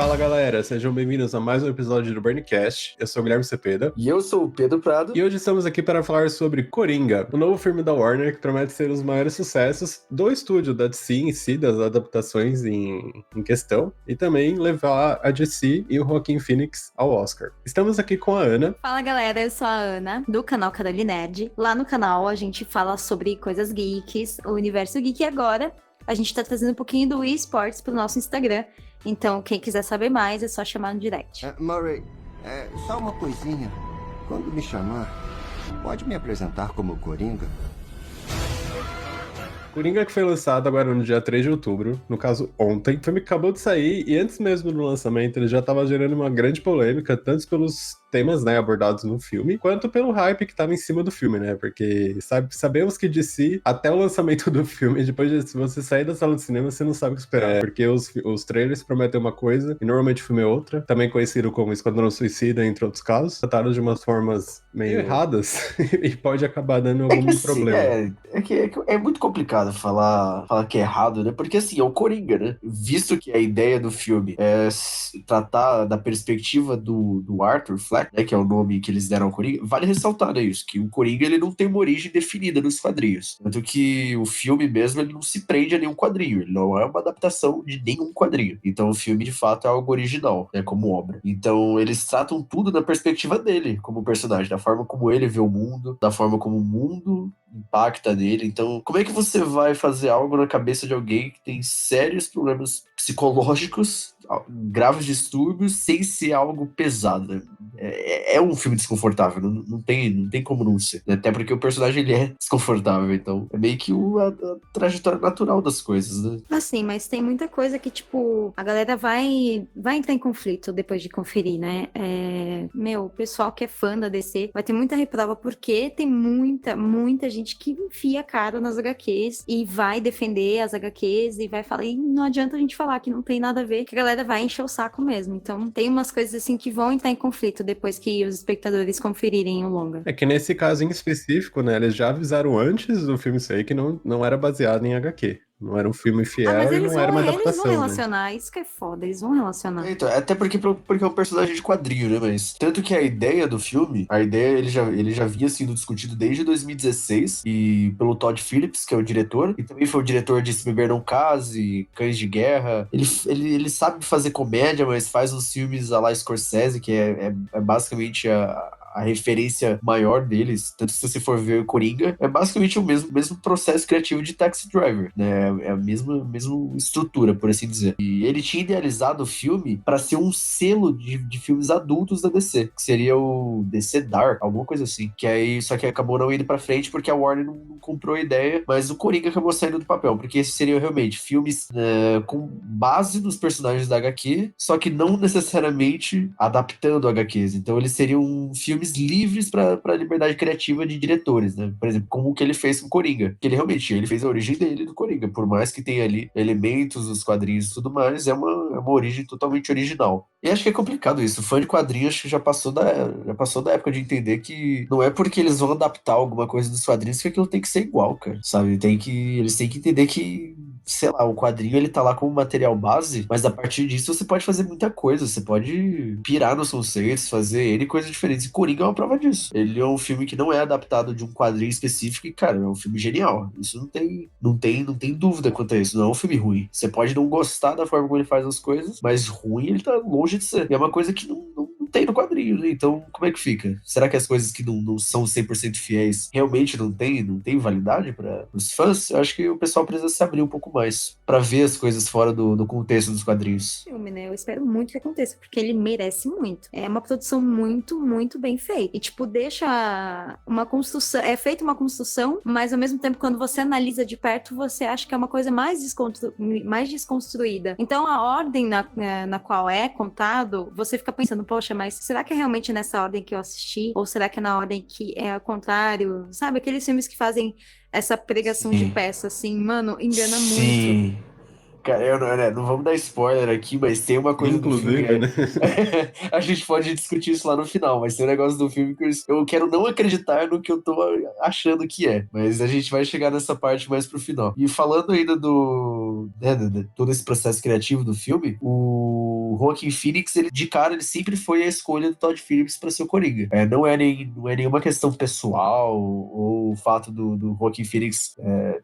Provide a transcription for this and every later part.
Fala galera, sejam bem-vindos a mais um episódio do Burncast. Eu sou o Guilherme Cepeda. E eu sou o Pedro Prado. E hoje estamos aqui para falar sobre Coringa, o novo filme da Warner que promete ser um dos maiores sucessos do estúdio da DC em si, das adaptações em questão, e também levar a DC e o Joaquin Phoenix ao Oscar. Estamos aqui com a Ana. Fala galera, eu sou a Ana, do canal Carole Nerd. Lá no canal a gente fala sobre coisas geeks, o universo geek, e agora a gente tá trazendo um pouquinho do eSports pro nosso Instagram. Então, quem quiser saber mais, é só chamar no direct. Murray, só uma coisinha. Quando me chamar, pode me apresentar como Coringa? Coringa que foi lançado agora no dia 3 de outubro, no caso ontem. O filme acabou de sair e antes mesmo do lançamento ele já estava gerando uma grande polêmica, tanto pelos temas, né, abordados no filme, quanto pelo hype que estava em cima do filme, né, porque sabemos que DC, até o lançamento do filme, depois de você sair da sala de cinema, você não sabe o que esperar, porque os trailers prometem uma coisa e normalmente o filme é outra, também conhecido como Esquadrão Suicida, entre outros casos, tratados de umas formas meio erradas e pode acabar dando algum problema. É muito complicado falar que é errado, né? Porque assim, é o Coringa, né? Visto que a ideia do filme é tratar da perspectiva do Arthur Fleck, né, que é o nome que eles deram ao Coringa, vale ressaltar, né, isso, que o Coringa ele não tem uma origem definida nos quadrinhos. Tanto que o filme mesmo ele não se prende a nenhum quadrinho, ele não é uma adaptação de nenhum quadrinho. Então o filme de fato é algo original, né, como obra. Então eles tratam tudo da perspectiva dele como personagem, da forma como ele vê o mundo, da forma como o mundo impacta nele. Então, como é que você vai fazer algo na cabeça de alguém que tem sérios problemas psicológicos, graves distúrbios, sem ser algo pesado, né? É um filme desconfortável, não tem como não ser, né? Até porque o personagem ele é desconfortável, então é meio que a trajetória natural das coisas, né? Assim, mas tem muita coisa que, tipo, a galera vai entrar em conflito depois de conferir, né? O pessoal que é fã da DC vai ter muita reprova porque tem muita gente que enfia a cara nas HQs e vai defender as HQs e vai falar, e não adianta a gente falar que não tem nada a ver, que a galera vai encher o saco mesmo. Então tem umas coisas assim que vão entrar em conflito depois que os espectadores conferirem o longa. É que nesse caso em específico, né, eles já avisaram antes do filme sair que não era baseado em HQ. Não era um filme fiel mas e não era uma adaptação. Eles vão relacionar, né? Isso que é foda, eles vão relacionar. Então, até porque é um personagem de quadrinho, né? Mas tanto que a ideia do filme, ele já vinha sendo discutido desde 2016 e pelo Todd Phillips, que é o diretor, e também foi o diretor de Se Beber Não Case, Cães de Guerra. Ele sabe fazer comédia, mas faz uns filmes à la Scorsese, que é basicamente a referência maior deles, tanto se você for ver Coringa, é basicamente o mesmo processo criativo de Taxi Driver, né? É a mesma estrutura, por assim dizer. E ele tinha idealizado o filme para ser um selo de filmes adultos da DC, que seria o DC Dark, alguma coisa assim. Só que acabou não indo pra frente porque a Warner não comprou a ideia, mas o Coringa acabou saindo do papel, porque esses seriam realmente filmes com base nos personagens da HQ, só que não necessariamente adaptando HQs. Então eles seriam filmes livres para liberdade criativa de diretores, né? Por exemplo, como o que ele fez com Coringa. Que ele fez a origem dele do Coringa. Por mais que tenha ali elementos dos quadrinhos e tudo mais, é uma origem totalmente original. E acho que é complicado isso. O fã de quadrinhos acho que já passou da época de entender que não é porque eles vão adaptar alguma coisa dos quadrinhos que aquilo tem que ser igual, cara. Sabe? Eles têm que entender que, sei lá, o quadrinho ele tá lá como material base, mas a partir disso você pode fazer muita coisa. Você pode pirar nos conceitos, fazer N coisas diferentes. E Coringa é uma prova disso. Ele é um filme que não é adaptado de um quadrinho específico e, cara, é um filme genial. Isso não tem dúvida quanto a isso. Não é um filme ruim. Você pode não gostar da forma como ele faz as coisas, mas ruim ele tá longe de ser. E é uma coisa que não tem no quadrinho, né? Então, como é que fica? Será que as coisas que não são 100% fiéis realmente não tem validade para os fãs? Eu acho que o pessoal precisa se abrir um pouco mais para ver as coisas fora do contexto dos quadrinhos. Filme, né? Eu espero muito que aconteça, porque ele merece muito. É uma produção muito, muito bem feita. E, tipo, deixa uma construção... É feita uma construção, mas, ao mesmo tempo, quando você analisa de perto, você acha que é uma coisa mais desconstruída. Então, a ordem na qual é contado, você fica pensando, poxa, mas será que é realmente nessa ordem que eu assisti? Ou será que é na ordem que é ao contrário? Sabe, aqueles filmes que fazem essa pregação de peça, assim, mano, engana muito. Cara, não vamos dar spoiler aqui, mas tem uma coisa do filme. Inclusive, né? A gente pode discutir isso lá no final, mas tem um negócio do filme que eu quero não acreditar no que eu tô achando que é. Mas a gente vai chegar nessa parte mais pro final. E falando ainda de todo esse processo criativo do filme, o Joaquin Phoenix, ele de cara, ele sempre foi a escolha do Todd Phillips pra ser o Coringa. Não é nenhuma questão pessoal ou o fato do Joaquin Phoenix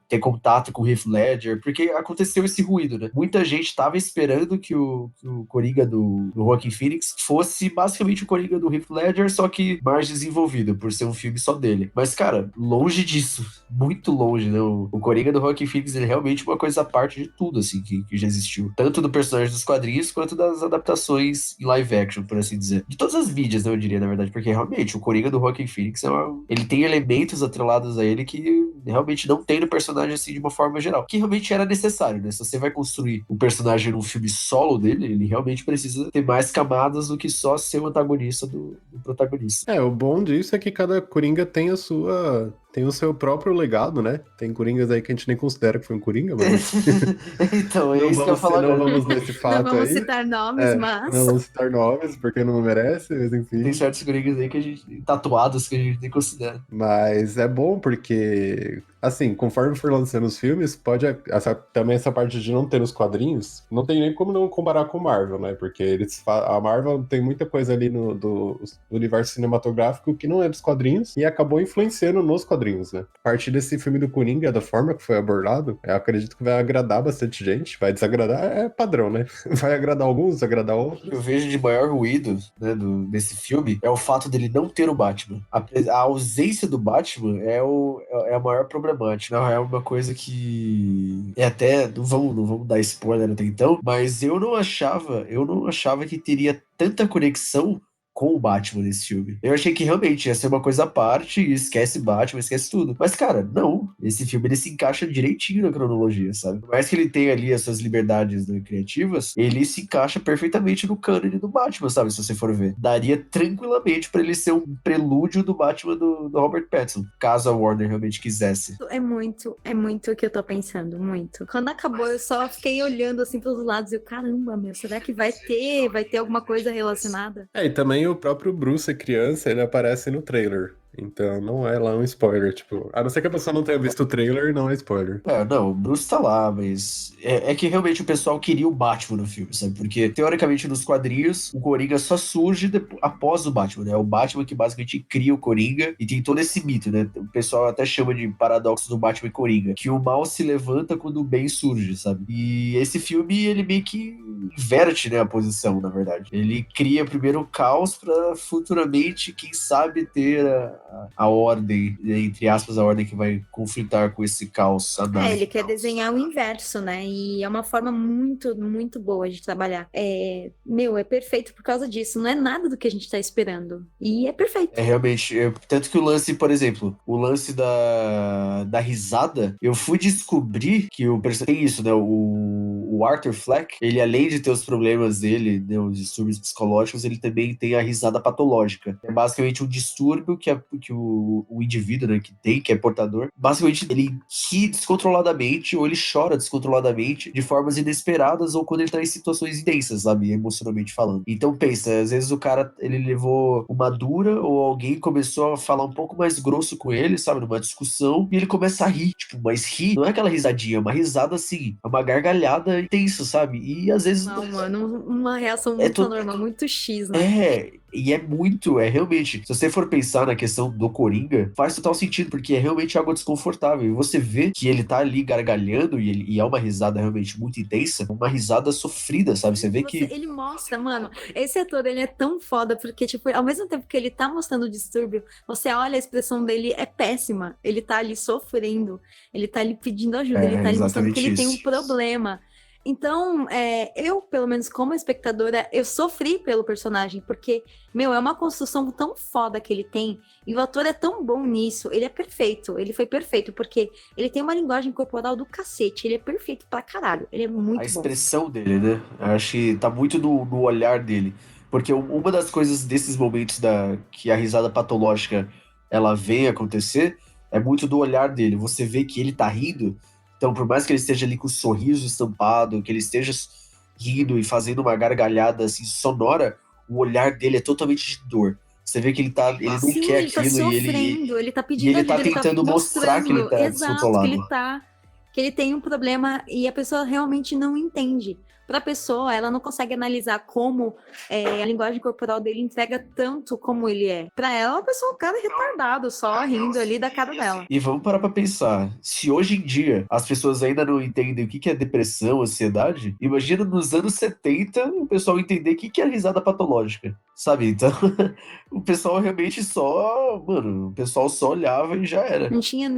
ter contato com o Heath Ledger, porque aconteceu esse ruído, né? Muita gente tava esperando que o Coringa do Joaquin Phoenix fosse basicamente o Coringa do Heath Ledger, só que mais desenvolvido, por ser um filme só dele. Mas, cara, longe disso. Muito longe, né? O Coringa do Joaquin Phoenix, ele é realmente uma coisa à parte de tudo, assim, que já existiu. Tanto do personagem dos quadrinhos, quanto das adaptações em live action, por assim dizer. De todas as mídias, né, eu diria, na verdade, porque realmente, o Coringa do Joaquin Phoenix, ele tem elementos atrelados a ele que realmente não tem no personagem, assim, de uma forma geral. Que realmente era necessário, né? Se você vai construir o personagem num filme solo dele, ele realmente precisa ter mais camadas do que só ser o antagonista do protagonista. O bom disso é que cada Coringa tem o seu próprio legado, né? Tem Coringas aí que a gente nem considera que foi um Coringa, mas Então, é isso que eu ia falar não agora. vamos nesse fato Não vamos aí. citar nomes, Não mas... vamos citar nomes, porque não merece, mas enfim. Tem certos Coringas aí que a gente... tatuados que a gente nem considera. Mas é bom porque, assim, conforme for lançando os filmes, também essa parte de não ter os quadrinhos, não tem nem como não comparar com Marvel, né? Porque a Marvel tem muita coisa ali do universo cinematográfico que não é dos quadrinhos e acabou influenciando nos quadrinhos, né? A partir desse filme do Coringa, da forma que foi abordado, eu acredito que vai agradar bastante gente, vai desagradar, é padrão, né? Vai agradar alguns, desagradar outros. O que eu vejo de maior ruído, né, desse filme é o fato dele não ter o Batman. A ausência do Batman é a maior problemática. Não, é uma coisa que até não vamos dar spoiler até então, mas eu não achava que teria tanta conexão com o Batman nesse filme. Eu achei que realmente ia ser uma coisa à parte e esquece Batman, esquece tudo. Mas, cara, não. Esse filme, ele se encaixa direitinho na cronologia, sabe? Por mais que ele tenha ali as suas liberdades, né, criativas, ele se encaixa perfeitamente no cânone do Batman, sabe? Se você for ver. Daria tranquilamente pra ele ser um prelúdio do Batman do Robert Pattinson, caso a Warner realmente quisesse. É muito o que eu tô pensando, muito. Quando acabou, eu só fiquei olhando assim pros lados e eu, caramba, meu, será que vai ter alguma coisa relacionada? E também o próprio Bruce, criança, ele aparece no trailer. Então não é lá um spoiler, tipo... A não ser que a pessoa não tenha visto o trailer, não é spoiler. Não, o Bruce tá lá, mas é que realmente o pessoal queria o Batman no filme, sabe? Porque, teoricamente, nos quadrinhos, o Coringa só surge após o Batman, né? É o Batman que basicamente cria o Coringa e tem todo esse mito, né? O pessoal até chama de paradoxo do Batman e Coringa, que o mal se levanta quando o bem surge, sabe? E esse filme, ele meio que inverte, né, a posição, na verdade. Ele cria primeiro o caos pra futuramente, quem sabe, ter a ordem, entre aspas, a ordem que vai conflitar com esse caos. Ele quer desenhar o inverso, né? E é uma forma muito, muito boa de trabalhar. É perfeito por causa disso. Não é nada do que a gente tá esperando. E é perfeito. É realmente. Tanto que o lance, por exemplo, o lance da risada, eu fui descobrir que tem isso, né? O Arthur Fleck, ele além de ter os problemas dele, né, os distúrbios psicológicos, ele também tem a risada patológica. É basicamente um distúrbio que o indivíduo, né, que é portador, basicamente ele ri descontroladamente ou ele chora descontroladamente de formas inesperadas ou quando ele tá em situações intensas, sabe, emocionalmente falando. Então pensa, às vezes o cara, ele levou uma dura ou alguém começou a falar um pouco mais grosso com ele, sabe, numa discussão, e ele começa a rir, tipo, mas rir não é aquela risadinha, é uma risada assim, é uma gargalhada intensa, sabe, e às vezes... Não, mano, uma reação muito normal, muito X, né? E é realmente, se você for pensar na questão do Coringa, faz total sentido, porque é realmente algo desconfortável. E você vê que ele tá ali gargalhando e é uma risada realmente muito intensa, uma risada sofrida, sabe? Você vê que... Ele mostra, mano, esse ator, ele é tão foda, porque, tipo, ao mesmo tempo que ele tá mostrando o distúrbio, você olha, a expressão dele é péssima. Ele tá ali sofrendo, ele tá ali pedindo ajuda, ele tá ali mostrando que ele tem um problema. Então, eu, pelo menos como espectadora, eu sofri pelo personagem, porque, é uma construção tão foda que ele tem, e o ator é tão bom nisso, ele é perfeito, ele foi perfeito, porque ele tem uma linguagem corporal do cacete, ele é perfeito pra caralho, ele é muito bom. A expressão dele, né? Eu acho que tá muito no olhar dele, porque uma das coisas desses momentos que a risada patológica, ela vem acontecer, é muito do olhar dele, você vê que ele tá rindo, Então, por mais que ele esteja ali com o sorriso estampado, que ele esteja rindo e fazendo uma gargalhada assim sonora, o olhar dele é totalmente de dor. Você vê que ele não Sim, quer ele tá aquilo sofrendo, ele tá e pedindo ele tá ajuda, ele tá tentando mostrar que ele mostrando, tá exato, descontrolado. que ele tem um problema e a pessoa realmente não entende. Pra pessoa, ela não consegue analisar como a linguagem corporal dele entrega tanto como ele é. Pra ela, é uma pessoa, um cara retardado, só rindo ali da cara dela. E vamos parar pra pensar, se hoje em dia as pessoas ainda não entendem o que é depressão, ansiedade, imagina nos anos 70 o pessoal entender o que é risada patológica, sabe? Então, o pessoal realmente o pessoal só olhava e já era. Não tinha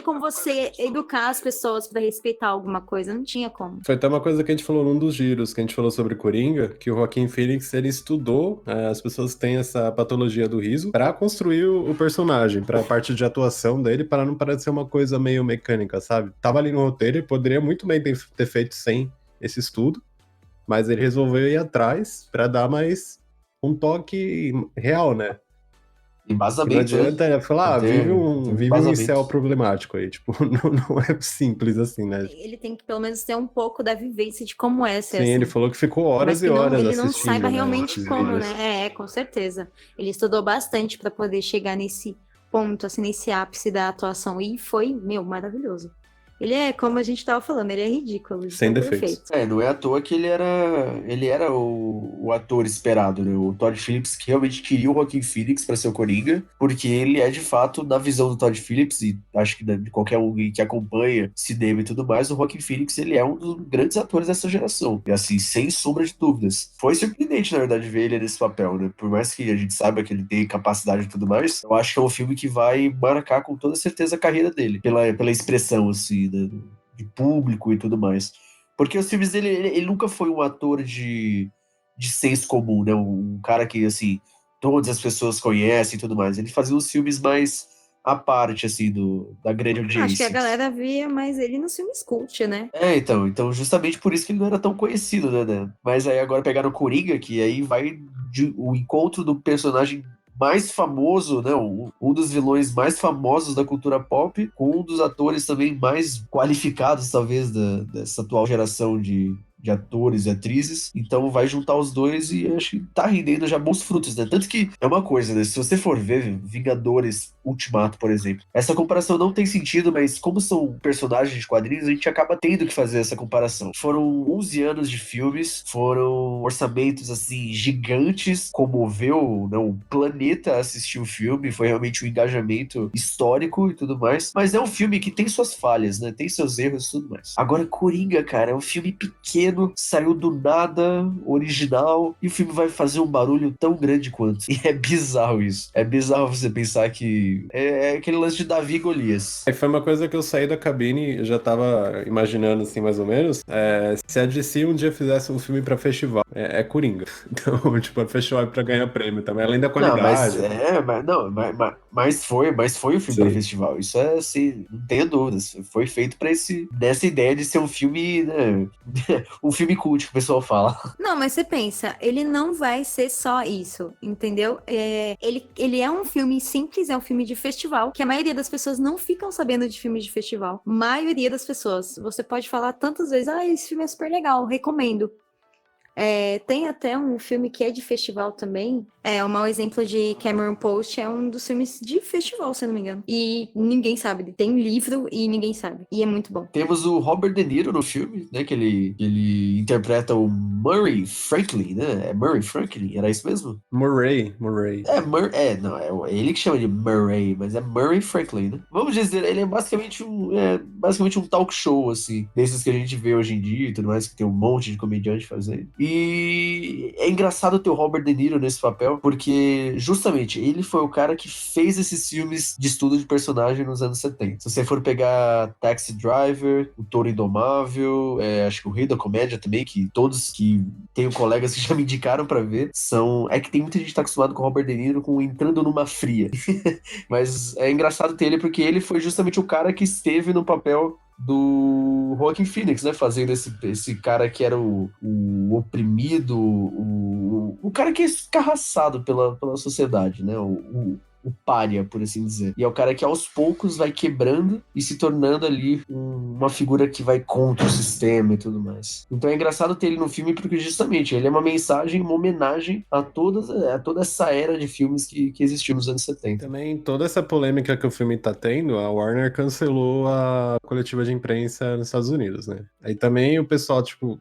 como você educar as pessoas pra respeitar alguma coisa, não tinha como. Foi até uma coisa que a gente falou num dos giros, que a gente falou sobre Coringa, que o Joaquin Phoenix, ele estudou as pessoas que têm essa patologia do riso pra construir o personagem, pra parte de atuação dele, para não parecer uma coisa meio mecânica, sabe? Tava ali no roteiro e poderia muito bem ter feito sem esse estudo, mas ele resolveu ir atrás pra dar mais um toque real, né? Que não Embasamento, adianta né? falar, Ter vive um incel problemático aí. Tipo, não é simples assim, né? Ele tem que pelo menos ter um pouco da vivência de como é ser Sim, assim. ele falou que ficou horas Mas e que horas ele não assistindo, saiba né, realmente esses como, vídeos. né? Com certeza. Ele estudou bastante pra poder chegar nesse ponto, assim, nesse ápice da atuação. E foi, maravilhoso. Ele é, como a gente tava falando, ele é ridículo, de Sem tão defeitos. perfeito. Não é à toa que ele era o ator esperado, né? O Todd Phillips que realmente queria o Joaquin Phoenix para ser o Coringa, porque ele é de fato, na visão do Todd Phillips, e acho que de qualquer um que acompanha cinema e tudo mais, o Joaquin Phoenix ele é um dos grandes atores dessa geração. E assim, sem sombra de dúvidas. Foi surpreendente, na verdade, ver ele nesse papel, né? Por mais que a gente saiba que ele tem capacidade e tudo mais, eu acho que é um filme que vai marcar com toda certeza a carreira dele, pela expressão, assim, né? De público e tudo mais. Porque os filmes dele, ele nunca foi um ator de senso comum, né? Um cara que, assim, todas as pessoas conhecem e tudo mais. Ele fazia uns filmes mais à parte, assim, da grande Acho que a audiência. galera via mais ele nos filmes cult, né? Então, justamente por isso que ele não era tão conhecido, né? Mas aí agora pegaram o Coringa, que aí vai o encontro do personagem mais famoso, né? Um dos vilões mais famosos da cultura pop, com um dos atores também mais qualificados, talvez, dessa atual geração de atores e atrizes. Então vai juntar os dois e acho que tá rendendo já bons frutos, né? Tanto que é uma coisa, né? Se você for ver Vingadores Ultimato, por exemplo, essa comparação não tem sentido, mas como são personagens de quadrinhos, a gente acaba tendo que fazer essa comparação. Foram 11 anos de filmes, foram orçamentos, assim, gigantes, comoveu, né, o planeta a assistir o filme, foi realmente um engajamento histórico e tudo mais, mas é um filme que tem suas falhas, né? Tem seus erros e tudo mais. Agora, Coringa, cara, é um filme pequeno, saiu do nada, original, e o filme vai fazer um barulho tão grande quanto. E é bizarro isso. É bizarro você pensar que é aquele lance de Davi e Golias. Aí foi uma coisa que eu saí da cabine e já tava imaginando, assim, mais ou menos. Se a DC um dia fizesse um filme pra festival, é Coringa. Então, tipo, é festival pra ganhar prêmio também, além da Não, qualidade. mas foi o filme para Sim. festival. Isso é assim, não tenha dúvidas. Foi feito para dessa ideia de ser um filme, né? Um filme cult que o pessoal fala. Não, mas você pensa, ele não vai ser só isso, entendeu? Ele é um filme simples, é um filme de festival, que a maioria das pessoas não ficam sabendo de filmes de festival. Maioria das pessoas. Você pode falar tantas vezes, esse filme é super legal, recomendo. Tem até um filme que é de festival também. Um mau exemplo de Cameron Post é um dos filmes de festival, se eu não me engano. E ninguém sabe. Tem livro e ninguém sabe. E é muito bom. Temos o Robert De Niro no filme, né? Que ele interpreta o Murray Franklin, né? É Murray Franklin, era isso mesmo? Murray. Não, é ele que chama de Murray, mas é Murray Franklin, né? Vamos dizer, ele é basicamente um talk show, assim, desses que a gente vê hoje em dia e tudo mais, que tem um monte de comediante fazendo. E é engraçado ter o Robert De Niro nesse papel, porque justamente ele foi o cara que fez esses filmes de estudo de personagem nos anos 70. Se você for pegar Taxi Driver, O Touro Indomável, acho que o Rei da Comédia também, que todos que tenho colegas que já me indicaram pra ver, é que tem muita gente que tá acostumado com o Robert De Niro com entrando numa fria. Mas é engraçado ter ele porque ele foi justamente o cara que esteve no papel do Joaquin Phoenix, né? Fazendo esse cara que era o oprimido, o cara que é escarraçado pela sociedade, né? O o pária, por assim dizer. E é o cara que aos poucos vai quebrando e se tornando ali uma figura que vai contra o sistema e tudo mais. Então é engraçado ter ele no filme porque justamente ele é uma mensagem, uma homenagem a toda essa era de filmes que existiu nos anos 70. Também toda essa polêmica que o filme tá tendo, a Warner cancelou a coletiva de imprensa nos Estados Unidos, né? Aí também o pessoal, tipo,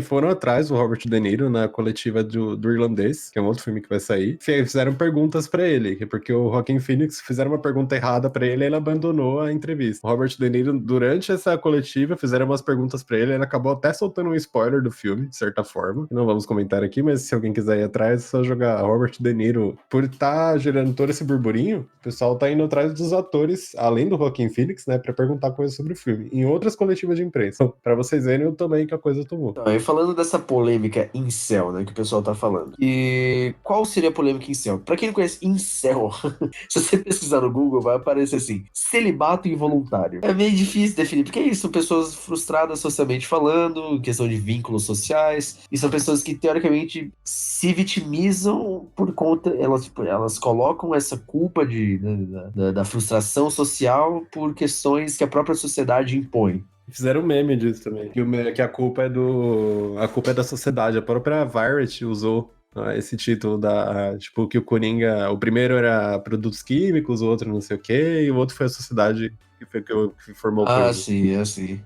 foram atrás do Robert De Niro na coletiva do Irlandês, que é um outro filme que vai sair. Fizeram perguntas pra ele, porque o Joaquin Phoenix fizeram uma pergunta errada pra ele e ele abandonou a entrevista. O Robert De Niro, durante essa coletiva, fizeram umas perguntas pra ele, ele acabou até soltando um spoiler do filme, de certa forma. Não vamos comentar aqui, mas se alguém quiser ir atrás, é só jogar Robert De Niro. Por estar gerando todo esse burburinho, o pessoal tá indo atrás dos atores, além do Joaquin Phoenix, né, pra perguntar coisas sobre o filme, em outras coletivas de imprensa. Pra vocês verem o tamanho que a coisa tomou. Aí falando dessa polêmica incel, né, que o pessoal tá falando. E qual seria a polêmica incel? Pra quem não conhece incel, se você pesquisar no Google, vai aparecer assim, celibato involuntário. É meio difícil definir, porque é isso, são pessoas frustradas socialmente falando, questão de vínculos sociais, e são pessoas que, teoricamente, se vitimizam por conta, elas colocam essa culpa da frustração social por questões que a própria sociedade impõe. Fizeram um meme disso também. Que a culpa é da sociedade. A própria Variety usou esse título tipo, que o Coringa, o primeiro era produtos químicos, o outro não sei o quê, e o outro foi a sociedade que formou o Coringa. Sim, é assim.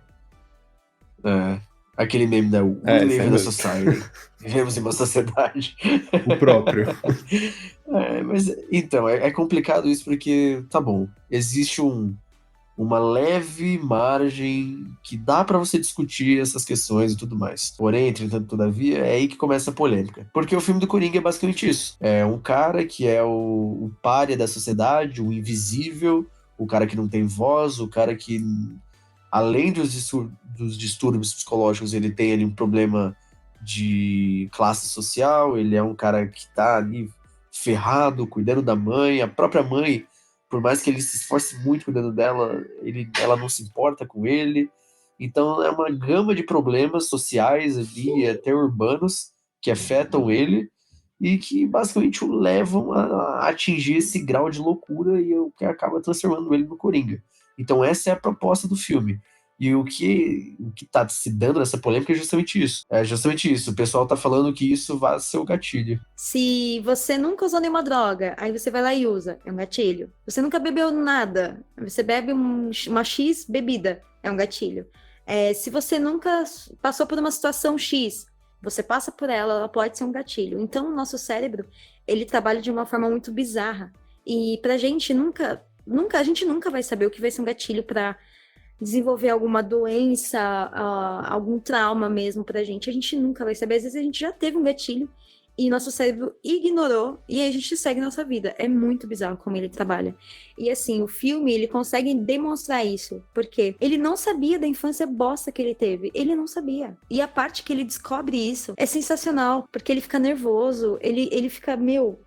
É. Aquele meme da We Live in a Society. Vivemos em uma sociedade. O próprio. Mas, então, é complicado isso porque, tá bom, existe uma leve margem que dá pra você discutir essas questões e tudo mais. Porém, entretanto, todavia, é aí que começa a polêmica. Porque o filme do Coringa é basicamente isso. É um cara que é o pária da sociedade, o invisível, o cara que não tem voz, o cara que, além dos distúrbios psicológicos, ele tem ali um problema de classe social, ele é um cara que tá ali ferrado, cuidando da mãe, a própria mãe, por mais que ele se esforce muito cuidando dela, ela não se importa com ele. Então é uma gama de problemas sociais ali, até urbanos, que afetam ele e que basicamente o levam a atingir esse grau de loucura e o que acaba transformando ele no Coringa. Então essa é a proposta do filme. E o que tá se dando nessa polêmica é justamente isso. É justamente isso. O pessoal tá falando que isso vai ser o gatilho. Se você nunca usou nenhuma droga, aí você vai lá e usa, é um gatilho. Você nunca bebeu nada, você bebe uma X bebida, é um gatilho. Se você nunca passou por uma situação X, você passa por ela pode ser um gatilho. Então, o nosso cérebro, ele trabalha de uma forma muito bizarra. E pra gente a gente nunca vai saber o que vai ser um gatilho pra desenvolver alguma doença, algum trauma mesmo pra gente. A gente nunca vai saber. Às vezes a gente já teve um gatilho e nosso cérebro ignorou e aí a gente segue nossa vida. É muito bizarro como ele trabalha. E assim, o filme, ele consegue demonstrar isso, porque ele não sabia da infância bosta que ele teve. Ele não sabia. E a parte que ele descobre isso é sensacional, porque ele fica nervoso, ele fica,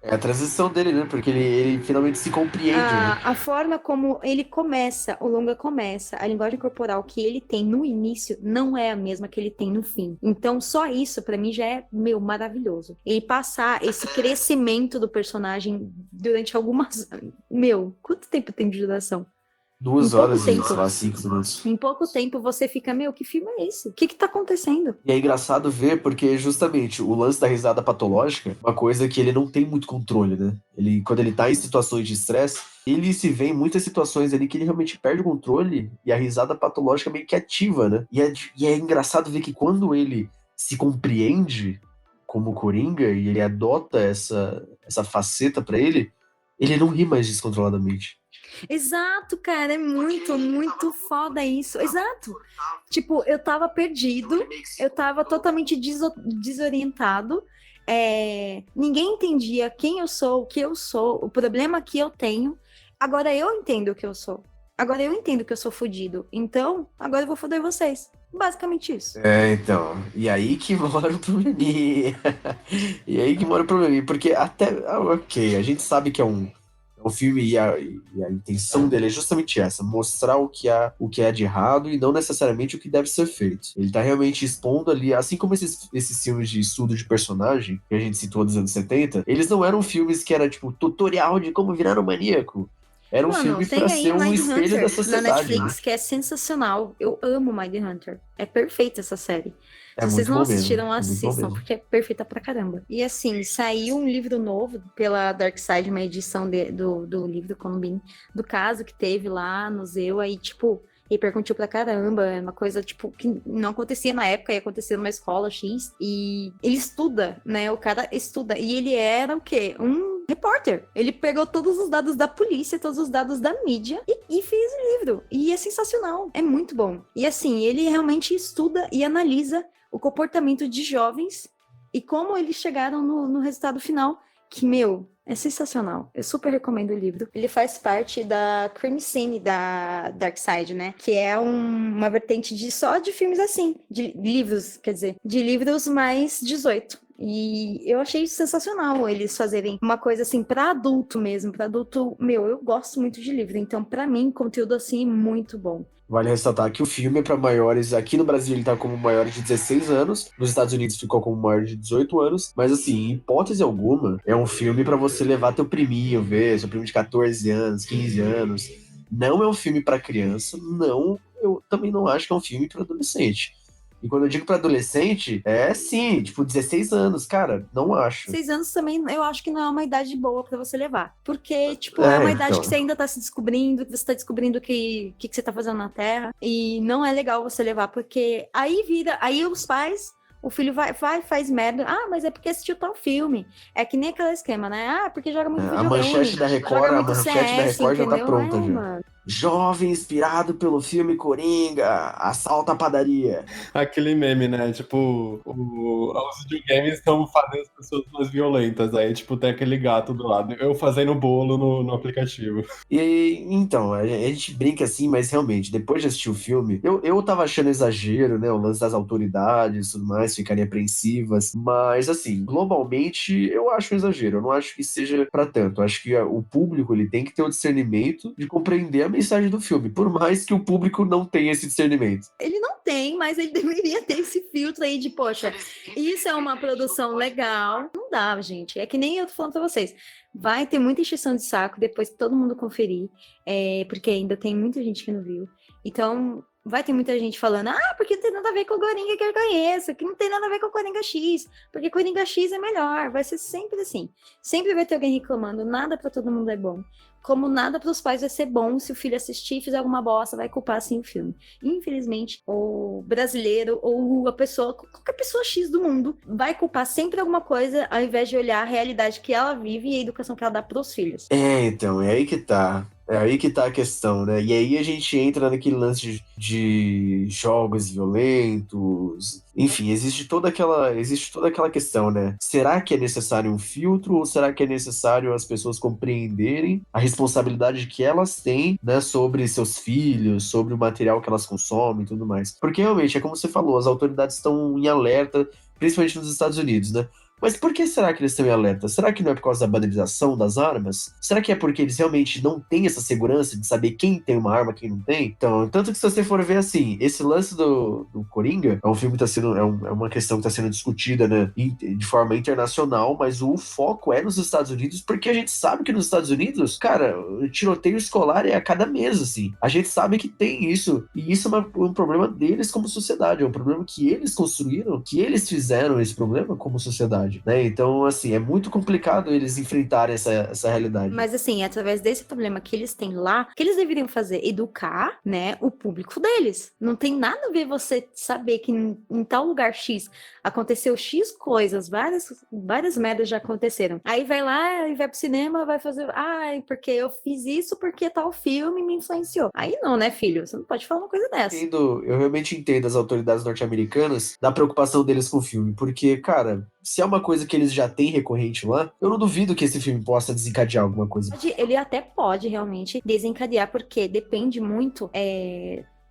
É a transição dele, né? Porque ele finalmente se compreende, né? A forma como ele começa, o longa começa, a linguagem corporal que ele tem no início não é a mesma que ele tem no fim. Então, só isso, pra mim, já é, maravilhoso. Ele passar esse crescimento do personagem durante algumas... quanto tempo tem de duração? 2 horas e, sei lá, 5 minutos. Em pouco tempo você fica, que filme é esse? O que tá acontecendo? E é engraçado ver porque, justamente, o lance da risada patológica é uma coisa que ele não tem muito controle, né? Quando ele tá em situações de estresse, ele se vê em muitas situações ali que ele realmente perde o controle e a risada patológica meio que ativa, né? E é engraçado ver que quando ele se compreende como Coringa e ele adota essa faceta pra ele não ri mais descontroladamente. Exato, cara, é muito, muito foda isso. Exato. Tipo, eu tava perdido, eu tava totalmente desorientado, ninguém entendia quem eu sou, o que eu sou, o problema que eu tenho. Agora eu entendo o que eu sou. Agora eu entendo que eu sou fodido. Então, agora eu vou foder vocês. Basicamente isso. Então. E aí que mora o probleminha. Porque até... Ok, a gente sabe que é um O filme e a intenção dele é justamente essa, mostrar o que é de errado e não necessariamente o que deve ser feito. Ele tá realmente expondo ali, assim como esses filmes de estudo de personagem, que a gente citou dos anos 70, eles não eram filmes que era tipo tutorial de como virar um maníaco. Era um Mano, filme tem pra aí ser o um espelho da Mindhunter na sociedade, né? Netflix, que é sensacional. Eu amo Mindhunter. É perfeita essa série. É Se vocês muito não bom mesmo, assistiram, é muito bom assistam, mesmo. porque é perfeita pra caramba. E assim, saiu um livro novo pela Dark Side, uma edição do livro do Columbine, do caso que teve lá no Zeu, aí, tipo, repercutiu pra caramba. É uma coisa, tipo, que não acontecia na época, ia acontecer numa escola X. E ele estuda, né? O cara estuda. E ele era o quê? Um repórter. Ele pegou todos os dados da polícia, todos os dados da mídia e fez o livro. E é sensacional. É muito bom. E assim, ele realmente estuda e analisa o comportamento de jovens e como eles chegaram no resultado final, que, meu, é sensacional. Eu super recomendo o livro. Ele faz parte da Crime Scene da Dark Side, né? Que é uma vertente só de filmes assim, de livros, quer dizer, de livros mais 18. E eu achei sensacional eles fazerem uma coisa assim pra adulto mesmo, pra adulto, meu, eu gosto muito de livro, então pra mim, conteúdo assim, muito bom. Vale ressaltar que o filme é para maiores, aqui no Brasil ele tá como maior de 16 anos, nos Estados Unidos ficou como maior de 18 anos, mas assim, em hipótese alguma, é um filme para você levar teu priminho ver, seu primo de 14 anos, 15 anos. Não é um filme para criança, não, eu também não acho que é um filme para adolescente. E quando eu digo para adolescente, é sim, tipo 16 anos, cara, não acho. 6 anos também, eu acho que não é uma idade boa pra você levar. Porque, tipo, é É, uma idade então. que você ainda tá se descobrindo, que você tá descobrindo o que você tá fazendo na Terra. E não é legal você levar, porque aí os pais, o filho vai, faz merda. Ah, mas é porque assistiu tal filme. É que nem aquele esquema, né? Ah, porque joga muito A videogame, manchete da Record, joga a muito manchete da CS, Record já tá entendeu? pronta É, já. mano. Jovem inspirado pelo filme Coringa, assalta a padaria. Aquele meme, né? Tipo, os videogames estão fazendo as pessoas mais violentas. Aí, tipo, tem aquele gato do lado. Eu fazendo bolo no aplicativo. E então, a gente brinca assim, mas realmente, depois de assistir o filme, eu tava achando exagero, né? O lance das autoridades e tudo mais, ficarem apreensivas. Mas, assim, globalmente, eu acho um exagero. Eu não acho que seja pra tanto. Eu acho que o público ele tem que ter o discernimento de compreender a mensagem do filme, por mais que o público não tenha esse discernimento. Ele não tem, mas ele deveria ter esse filtro aí de, poxa, isso é uma produção legal. Não dá, gente. É que nem eu tô falando pra vocês. Vai ter muita encheção de saco depois que todo mundo conferir, porque ainda tem muita gente que não viu. Então, vai ter muita gente falando, porque não tem nada a ver com o Coringa que eu conheço, que não tem nada a ver com o Coringa X, porque Coringa X é melhor. Vai ser sempre assim. Sempre vai ter alguém reclamando, nada pra todo mundo é bom. Como nada para os pais vai ser bom se o filho assistir e fizer alguma bosta, vai culpar assim o filme. Infelizmente, o brasileiro ou a pessoa, qualquer pessoa X do mundo, vai culpar sempre alguma coisa ao invés de olhar a realidade que ela vive e a educação que ela dá para os filhos. Então, é aí que tá. É aí que tá a questão, né? E aí a gente entra naquele lance de jogos violentos. Enfim, existe toda aquela questão, né? Será que é necessário um filtro ou será que é necessário as pessoas compreenderem a responsabilidade que elas têm, né, sobre seus filhos, sobre o material que elas consomem e tudo mais? Porque realmente, é como você falou, as autoridades estão em alerta, principalmente nos Estados Unidos, né? Mas por que será que eles estão em alerta? Será que não é por causa da banalização das armas? Será que é porque eles realmente não têm essa segurança de saber quem tem uma arma e quem não tem? Então, tanto que se você for ver assim, esse lance do Coringa é um filme que tá sendo, é uma questão que está sendo discutida, né, de forma internacional, mas o foco é nos Estados Unidos, porque a gente sabe que nos Estados Unidos, cara, o tiroteio escolar é a cada mês, assim. A gente sabe que tem isso, e isso é um problema deles como sociedade, é um problema que eles construíram, que eles fizeram esse problema como sociedade. Né? Então, assim, é muito complicado eles enfrentarem essa realidade. Mas, assim, através desse problema que eles têm lá, o que eles deveriam fazer? Educar, né, o público deles. Não tem nada a ver você saber que em tal lugar X aconteceu X coisas, várias merdas já aconteceram. Aí vai lá e vai pro cinema, vai fazer, porque eu fiz isso porque tal filme me influenciou. Aí não, né, filho? Você não pode falar uma coisa dessa. Eu realmente entendo as autoridades norte-americanas da preocupação deles com o filme, porque, cara, se é uma coisa que eles já têm recorrente lá, eu não duvido que esse filme possa desencadear alguma coisa. Ele até pode realmente desencadear, porque depende muito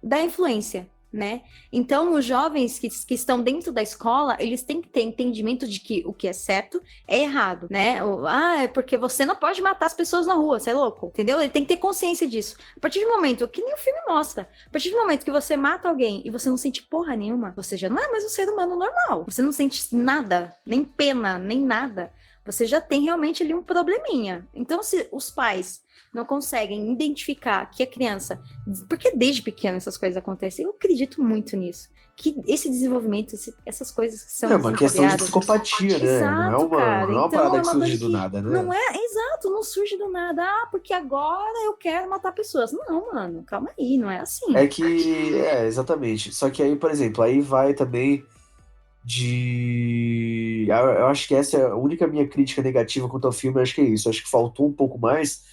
da influência. né? Então, os jovens que estão dentro da escola, eles têm que ter entendimento de que o que é certo é errado, né? É porque você não pode matar as pessoas na rua, você é louco, entendeu? Ele tem que ter consciência disso. A partir do momento, que nem o filme mostra, a partir do momento que você mata alguém e você não sente porra nenhuma, você já não é mais um ser humano normal. Você não sente nada, nem pena, nem nada. Você já tem realmente ali um probleminha. Então, se os pais não conseguem identificar que a criança... Porque desde pequeno essas coisas acontecem. Eu acredito muito nisso. Que esse desenvolvimento, essas coisas que são É uma questão de desencadeadas... psicopatia, né? Exato, cara. Não é uma Então, parada é que uma surge coisa do nada, né? Não é, exato, não surge do nada. Porque agora eu quero matar pessoas. Não, mano, calma aí, não é assim. Exatamente. Só que aí, por exemplo, aí vai também de... Eu acho que essa é a única minha crítica negativa quanto ao filme, eu acho que é isso. Eu acho que faltou um pouco mais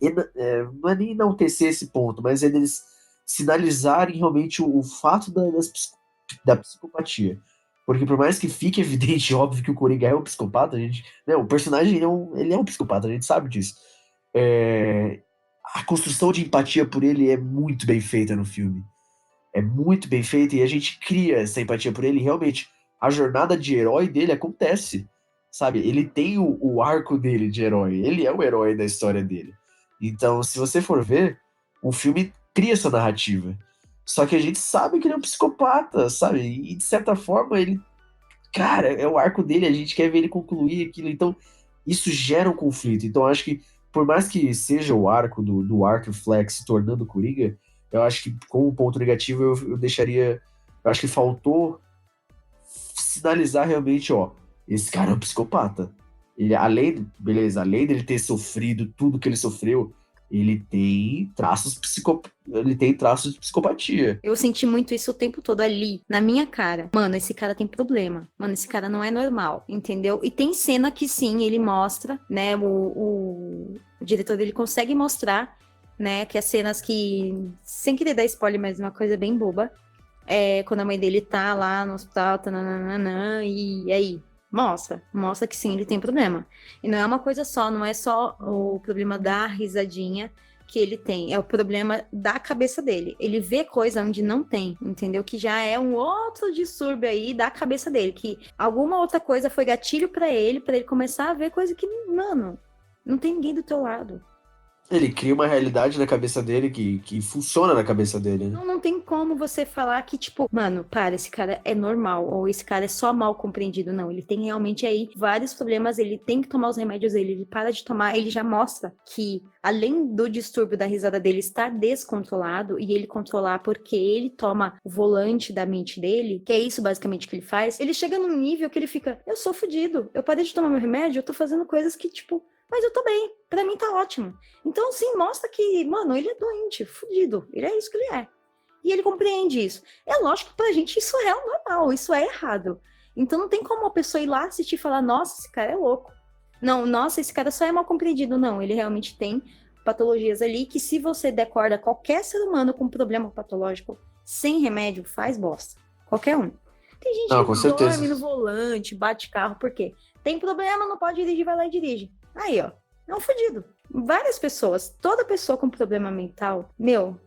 não é nem enaltecer esse ponto, mas é deles sinalizarem realmente o fato da psicopatia. Porque por mais que fique evidente, óbvio que o Coringa é um psicopata, o personagem ele é um psicopata, a gente sabe disso. A construção de empatia por ele é muito bem feita no filme. É muito bem feita e a gente cria essa empatia por ele. E realmente, a jornada de herói dele acontece, sabe? Ele tem o arco dele de herói. Ele é o herói da história dele. Então, se você for ver, o filme cria essa narrativa. Só que a gente sabe que ele é um psicopata, sabe? E de certa forma, cara, é o arco dele, a gente quer ver ele concluir aquilo. Então, isso gera um conflito. Então, acho que, por mais que seja o arco do Arthur Fleck se tornando Coringa, eu acho que, como ponto negativo, eu deixaria... Eu acho que faltou sinalizar realmente, esse cara é um psicopata. Ele, além dele ter sofrido tudo que ele sofreu, ele tem traços de psicopatia. Eu senti muito isso o tempo todo ali, na minha cara. Mano, esse cara tem problema. Mano, esse cara não é normal, entendeu? E tem cena que sim, ele mostra, né? O diretor dele consegue mostrar, né? Que as cenas que, sem querer dar spoiler, mas uma coisa bem boba, quando a mãe dele tá lá no hospital, e aí? Mostra que sim, ele tem problema. E não é uma coisa só, não é só o problema da risadinha que ele tem, é o problema da cabeça dele. Ele vê coisa onde não tem, entendeu? Que já é um outro distúrbio aí da cabeça dele, que alguma outra coisa foi gatilho pra ele começar a ver coisa que, mano, não tem ninguém do teu lado. Ele cria uma realidade na cabeça dele que funciona na cabeça dele, né? Não tem como você falar que, tipo, mano, esse cara é normal, ou esse cara é só mal compreendido. Não, ele tem realmente aí vários problemas, ele tem que tomar os remédios dele, ele para de tomar, ele já mostra que, além do distúrbio da risada dele estar descontrolado, e ele controlar porque ele toma o volante da mente dele, que é isso basicamente que ele faz, ele chega num nível que ele fica, eu sou fudido, eu parei de tomar meu remédio, eu tô fazendo coisas que, tipo, mas eu tô bem, pra mim tá ótimo. Então, sim, mostra que, mano, ele é doente, fudido, ele é isso que ele é. E ele compreende isso. É lógico que pra gente isso é o normal, isso é errado. Então não tem como a pessoa ir lá assistir e falar, nossa, esse cara é louco. Não, nossa, esse cara só é mal compreendido. Não, ele realmente tem patologias ali que se você decorda qualquer ser humano com problema patológico sem remédio, faz bosta. Qualquer um. Tem gente que dorme no volante, bate carro, por quê? Tem problema, não pode dirigir, vai lá e dirige. Aí, ó, é um fudido. Várias pessoas, toda pessoa com problema mental,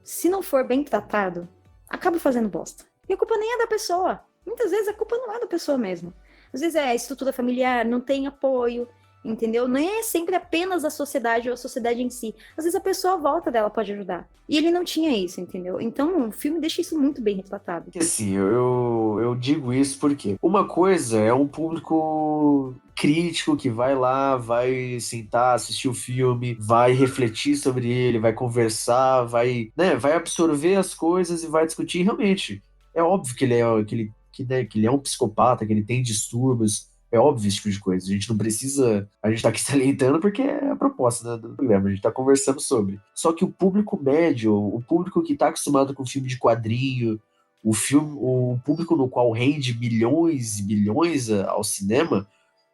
se não for bem tratado, acaba fazendo bosta. E a culpa nem é da pessoa. Muitas vezes a culpa não é da pessoa mesmo. Às vezes é a estrutura familiar, não tem apoio, entendeu? Não é sempre apenas a sociedade ou a sociedade em si. Às vezes a pessoa à volta dela pode ajudar. E ele não tinha isso, entendeu? Então o filme deixa isso muito bem retratado. Assim, eu digo isso porque uma coisa é um público crítico que vai lá, vai sentar, assistir o filme, vai refletir sobre ele, vai conversar, vai absorver as coisas e vai discutir. Realmente, é óbvio que ele é um psicopata, que ele tem distúrbios. É óbvio esse tipo de coisa. A gente não precisa... A gente tá aqui salientando porque é a proposta do programa. A gente tá conversando sobre. Só que o público médio, o público que tá acostumado com filme de quadrinho, o público no qual rende milhões e bilhões ao cinema,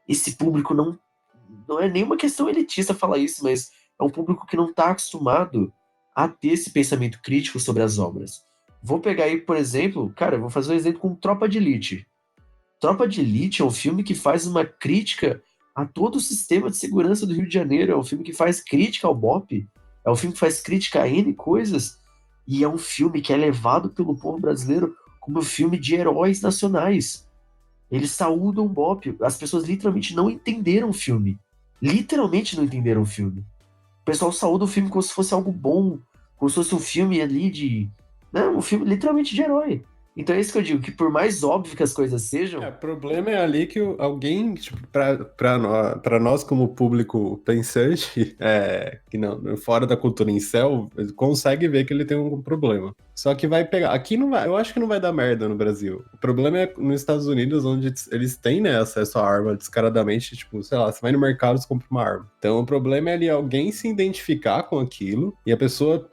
esse público não é nenhuma questão elitista falar isso, mas é um público que não tá acostumado a ter esse pensamento crítico sobre as obras. Vou pegar aí, por exemplo... Cara, eu vou fazer um exemplo com Tropa de Elite. Tropa de Elite é um filme que faz uma crítica a todo o sistema de segurança do Rio de Janeiro, é um filme que faz crítica ao BOPE, é um filme que faz crítica a N coisas, E é um filme que é levado pelo povo brasileiro como um filme de heróis nacionais. Eles saúdam o BOPE. As pessoas literalmente não entenderam o filme. Literalmente não entenderam o filme. O pessoal saúda o filme como se fosse algo bom, como se fosse um filme ali de... Não, um filme literalmente de herói. Então é isso que eu digo, que por mais óbvio que as coisas sejam... O problema é ali que alguém, tipo, pra nós como público pensante, que não, fora da cultura incel, consegue ver que ele tem um problema. Só que vai pegar. Aqui não vai, eu acho que não vai dar merda no Brasil. O problema é nos Estados Unidos, onde eles têm, né, acesso à arma descaradamente, tipo, sei lá, você vai no mercado e compra uma arma. Então o problema é ali alguém se identificar com aquilo e a pessoa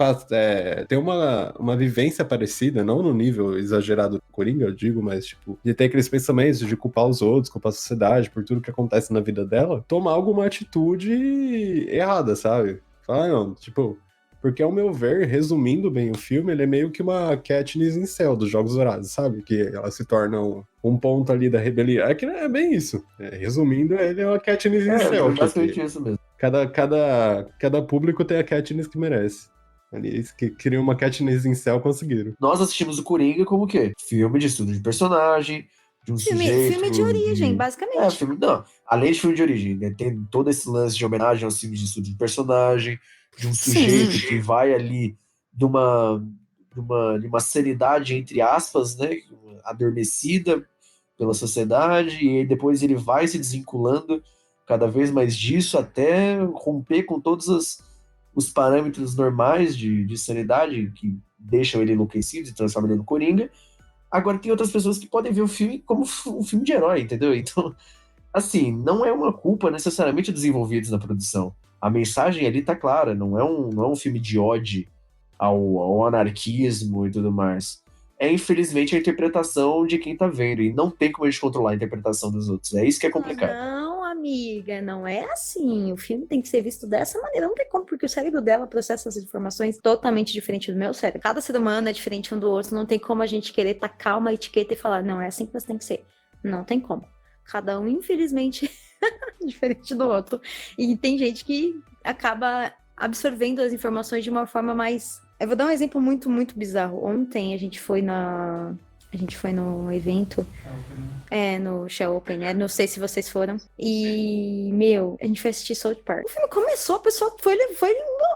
ter uma vivência parecida, não no nível exagerado do Coringa, eu digo, mas tipo, de ter aqueles pensamentos de culpar os outros, culpar a sociedade por tudo que acontece na vida dela, tomar alguma atitude errada, sabe? Fala, não, tipo. Porque, ao meu ver, resumindo bem o filme, ele é meio que uma Katniss incel dos Jogos Vorazes, sabe? Que ela se torna um ponto ali da rebelião. É que é bem isso. Resumindo, ele é uma Katniss incel. É basicamente isso mesmo. Cada público tem a Katniss que merece. Eles que queriam uma Katniss incel conseguiram. Nós assistimos o Coringa como o quê? Filme de estudo de personagem, de um sujeito... Filme de origem, basicamente. Filme, não. Além de filme de origem, né, tem todo esse lance de homenagem aos filmes de estudo de personagem, de um sujeito que vai ali de uma sanidade, entre aspas, né, adormecida pela sociedade, e aí depois ele vai se desvinculando cada vez mais disso até romper com todos os parâmetros normais de sanidade que deixam ele enlouquecido e transformam ele no Coringa. Agora tem outras pessoas que podem ver o filme como um filme de herói, entendeu? Então, assim, não é uma culpa necessariamente dos envolvidos na produção. A mensagem ali tá clara, não é um filme de ódio ao anarquismo e tudo mais. É, infelizmente, a interpretação de quem tá vendo, e não tem como a gente controlar a interpretação dos outros. É isso que é complicado. Não, amiga, não é assim. O filme tem que ser visto dessa maneira. Não tem como, porque o cérebro dela processa essas informações totalmente diferente do meu cérebro. Cada ser humano é diferente um do outro. Não tem como a gente querer tacar uma etiqueta e falar, não, é assim que você tem que ser. Não tem como. Cada um, infelizmente, diferente do outro. E tem gente que acaba absorvendo as informações de uma forma mais... Eu vou dar um exemplo muito, muito bizarro. Ontem a gente foi no evento, no Shell Open, né? Não sei se vocês foram. E, a gente foi assistir South Park. O filme começou, a pessoa foi embora.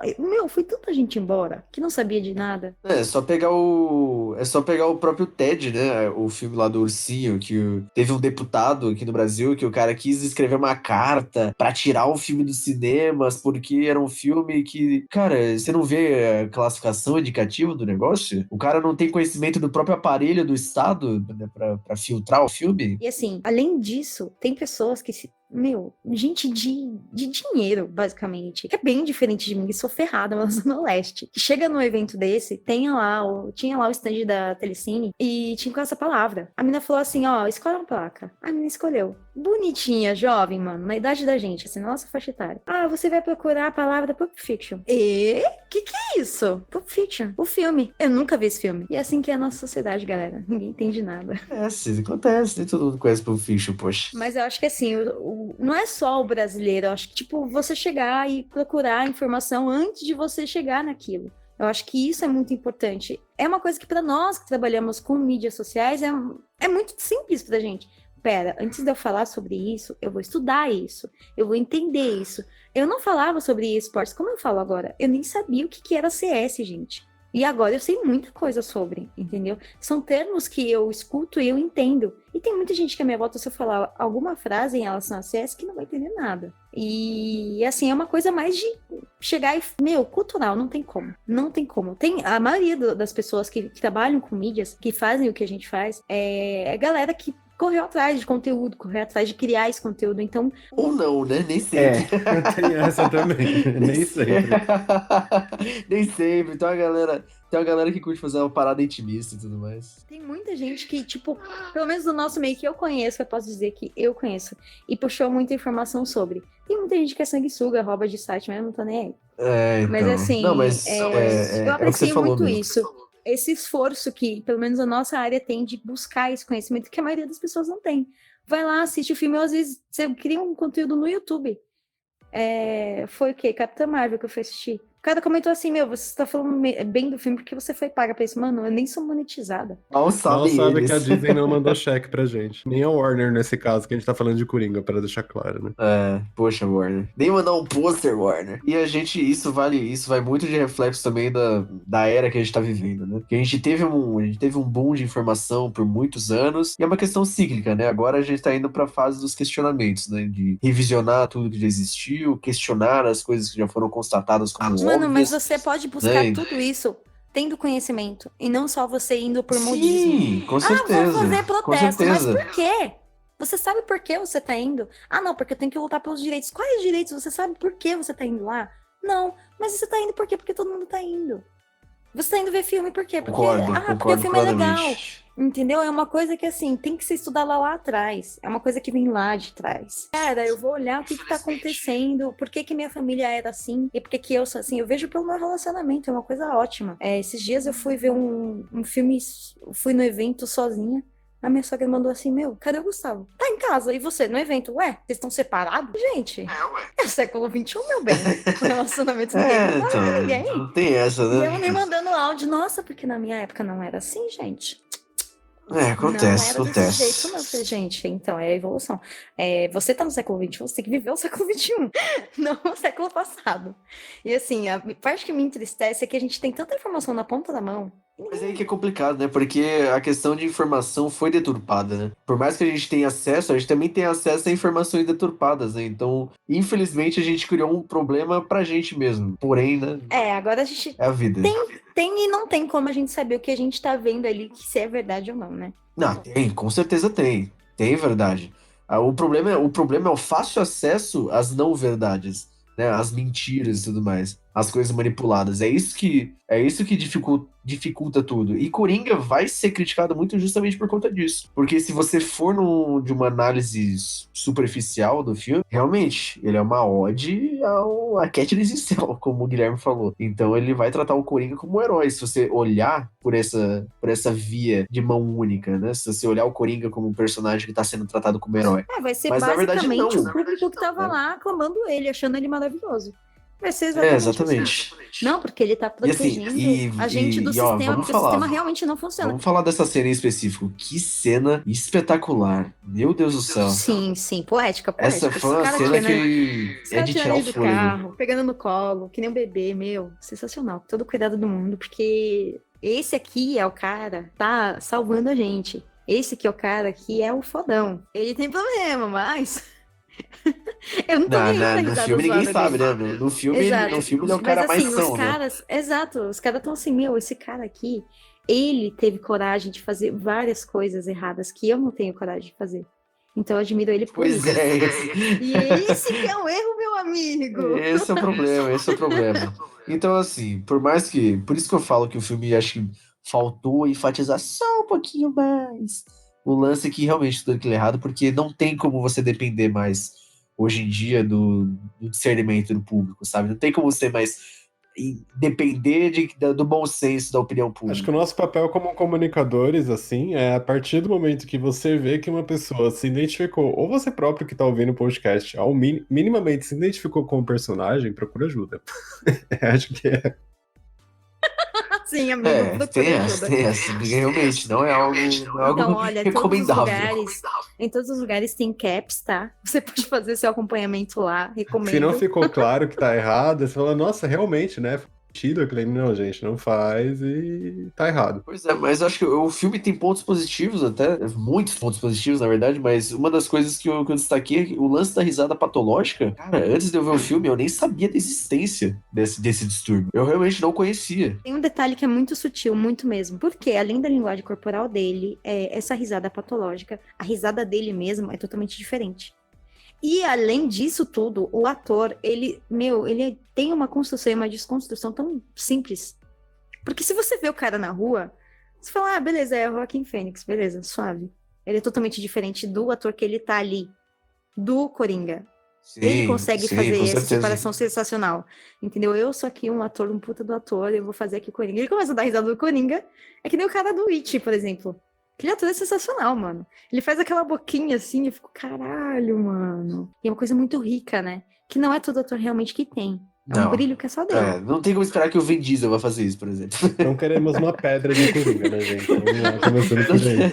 Foi tanta gente embora que não sabia de nada. É só pegar o próprio Ted, né? O filme lá do Ursinho, que teve um deputado aqui no Brasil que o cara quis escrever uma carta pra tirar o filme dos cinemas, porque era um filme que, cara, você não vê a classificação indicativa do negócio? O cara não tem conhecimento do próprio aparelho do Estado, né, pra filtrar o filme? E assim, além disso, tem pessoas que gente de dinheiro, basicamente, que é bem diferente de mim, que sou ferrada na Zona Leste, que chega num evento desse, tinha lá o stand da Telecine e tinha com essa palavra. A menina falou assim, escolhe uma placa. A menina escolheu. Bonitinha, jovem, mano, na idade da gente, assim, nossa faixa etária. Você vai procurar a palavra Pulp Fiction. Que é isso? Pulp Fiction, o filme. Eu nunca vi esse filme. E é assim que é a nossa sociedade, galera. Ninguém entende nada. Acontece, nem todo mundo conhece Pulp Fiction, poxa. Mas eu acho que assim, não é só o brasileiro, eu acho que, você chegar e procurar informação antes de você chegar naquilo. Eu acho que isso é muito importante. É uma coisa que para nós que trabalhamos com mídias sociais é muito simples pra gente. Pera, antes de eu falar sobre isso, eu vou estudar isso, eu vou entender isso. Eu não falava sobre esportes como eu falo agora. Eu nem sabia o que era CS, gente. E agora eu sei muita coisa sobre, entendeu? São termos que eu escuto e eu entendo. E tem muita gente que a minha volta, se eu falar alguma frase em relação a CS, que não vai entender nada. E, assim, é uma coisa mais de chegar e... cultural, não tem como. Não tem como. Tem a maioria das pessoas que trabalham com mídias, que fazem o que a gente faz, é galera que correu atrás de conteúdo, correu atrás de criar esse conteúdo, então... Ou não, né? Nem sempre. Tem essa também. Nem sempre. Nem sempre. Tem uma galera que curte fazer uma parada intimista e tudo mais. Tem muita gente que, pelo menos do nosso meio que eu conheço, eu posso dizer que eu conheço, e puxou muita informação sobre. Tem muita gente que é sanguessuga, rouba de site, mas eu não tô nem aí. Então. Mas assim, não, mas eu aprecio muito mesmo. isso. Esse esforço que, pelo menos a nossa área tem de buscar esse conhecimento que a maioria das pessoas não tem. Vai lá, assiste o filme, ou às vezes você cria um conteúdo no YouTube. Foi o quê? Capitã Marvel que eu fui assistir. O cara comentou assim, meu, você tá falando bem do filme porque você foi paga pra isso. Mano, eu nem sou monetizada. Mal Mal sabem sabe que a eles. Disney não mandou cheque pra gente. Nem a Warner nesse caso, que a gente tá falando de Coringa, pra deixar claro, né? É, poxa, Warner. Nem mandar um pôster, Warner. E isso vai muito de reflexo também da era que a gente tá vivendo, né? Que a gente teve um boom de informação por muitos anos, e é uma questão cíclica, né? Agora a gente tá indo pra fase dos questionamentos, né? De revisionar tudo que já existiu, questionar as coisas que já foram constatadas como Mano, mas óbvias, você pode buscar né? tudo isso tendo conhecimento. E não só você indo por modismo. Sim, com Ah, vou certeza. fazer Com protesto. Mas certeza. por quê? Você sabe por que você tá indo? Ah, não, porque eu tenho que lutar pelos direitos. Quais direitos? Você sabe por que você tá indo lá? Não, mas você tá indo por quê? Porque todo mundo tá indo. Você tá indo ver filme por quê? Porque, porque o Concordo filme é legal. plenamente. Entendeu? É uma coisa que, assim, tem que se estudar lá atrás. É uma coisa que vem lá de trás. Cara, eu vou olhar o que tá acontecendo, por que que minha família era assim, e por que que eu sou assim. Eu vejo pelo meu relacionamento, é uma coisa ótima. Esses dias eu fui ver um filme, fui no evento sozinha. A minha sogra mandou assim, meu, cadê o Gustavo? Tá em casa, e você, no evento? Ué, vocês estão separados? Gente, é o século XXI, meu bem. O relacionamento não tem que Então, ninguém. não tem essa, E né? eu me mandando áudio, nossa, porque na minha época não era assim, gente. Acontece, Não era desse jeito, acontece. não, falei, gente. Então, é a evolução. Você tá no século XXI, você tem que viver o século XXI, não o século passado. E assim, a parte que me entristece é que a gente tem tanta informação na ponta da mão. Mas aí que é complicado, né? Porque a questão de informação foi deturpada, né? Por mais que a gente tenha acesso, a gente também tem acesso a informações deturpadas, né? Então, infelizmente, a gente criou um problema pra gente mesmo. Porém, né? Agora a gente É a vida. tem e não tem como a gente saber o que a gente tá vendo ali, que se é verdade ou não, né? Não, tem, com certeza tem. Tem verdade. O problema é o fácil acesso às não verdades, né? Às mentiras e tudo mais, às coisas manipuladas. É isso que dificulta tudo. E Coringa vai ser criticado muito justamente por conta disso. Porque se você for de uma análise superficial do filme, realmente, ele é uma ode a Katniss Cell, como o Guilherme falou. Então ele vai tratar o Coringa como um herói. Se você olhar por essa via de mão única, né? Se você olhar o Coringa como um personagem que está sendo tratado como herói. Vai ser Mas, na verdade, basicamente não. o público que tava lá aclamando ele, achando ele maravilhoso. Vai ser Exatamente. Não, porque ele tá protegendo a gente do sistema, porque o sistema realmente não funciona. Vamos falar dessa cena em específico. Que cena espetacular. Meu Deus do céu. Sim, poética. Essa foi uma cena que é de tirar o do fôlego. carro, pegando no colo, que nem um bebê, meu, sensacional. Todo o cuidado do mundo, porque esse aqui é o cara, tá salvando a gente. Esse aqui é o cara que é o fodão. Ele tem problema, mas... Eu não tô nem aí no filme ninguém sabe, né? No filme ele é o cara mais são, né? Exato, os caras estão assim, meu, esse cara aqui, ele teve coragem de fazer várias coisas erradas que eu não tenho coragem de fazer. Então eu admiro ele por isso. Pois é. E esse que é o erro, meu amigo. Esse é o problema. Então, assim, por isso que eu falo que o filme, acho que faltou enfatizar só um pouquinho mais o lance que realmente tudo aquilo é errado, porque não tem como você depender mais, hoje em dia, do discernimento do público, sabe? Não tem como você mais depender do bom senso da opinião pública. Acho que o nosso papel como comunicadores, assim, é a partir do momento que você vê que uma pessoa se identificou, ou você próprio que tá ouvindo o podcast, minimamente se identificou com o personagem, procura ajuda. Acho que é. Sim, amigo, tem essa. Realmente, não é algo então, olha, recomendável. Em todos os lugares tem caps, tá? Você pode fazer seu acompanhamento lá, recomendo. Se não ficou claro que tá errado, você fala, nossa, realmente, né? Sentido, eu não, gente, não faz e tá errado. Pois é, mas acho que o filme tem pontos positivos até, muitos pontos positivos, na verdade, mas uma das coisas que eu destaquei é o lance da risada patológica. Cara, antes de eu ver o filme, eu nem sabia da existência desse distúrbio. Eu realmente não conhecia. Tem um detalhe que é muito sutil, muito mesmo, porque além da linguagem corporal dele, essa risada patológica, a risada dele mesmo é totalmente diferente. E além disso tudo, o ator, ele tem uma construção e uma desconstrução tão simples. Porque se você vê o cara na rua, você fala, beleza, é o Joaquin Phoenix, beleza, suave. Ele é totalmente diferente do ator que ele tá ali, do Coringa. Ele consegue fazer essa separação sensacional. Entendeu? Eu sou aqui um ator, um puta do ator, eu vou fazer aqui o Coringa. Ele começa a dar risada do Coringa, é que nem o cara do It, por exemplo. Aquele ator é sensacional, mano. Ele faz aquela boquinha assim, eu fico, caralho, mano. E é uma coisa muito rica, né? Que não é todo ator realmente que tem. É um Não. brilho que é só dele. Não tem como esperar que o Vin Diesel vá fazer isso, por exemplo. Não queremos uma pedra de Coringa, né, gente? Vamos lá, começando por aí.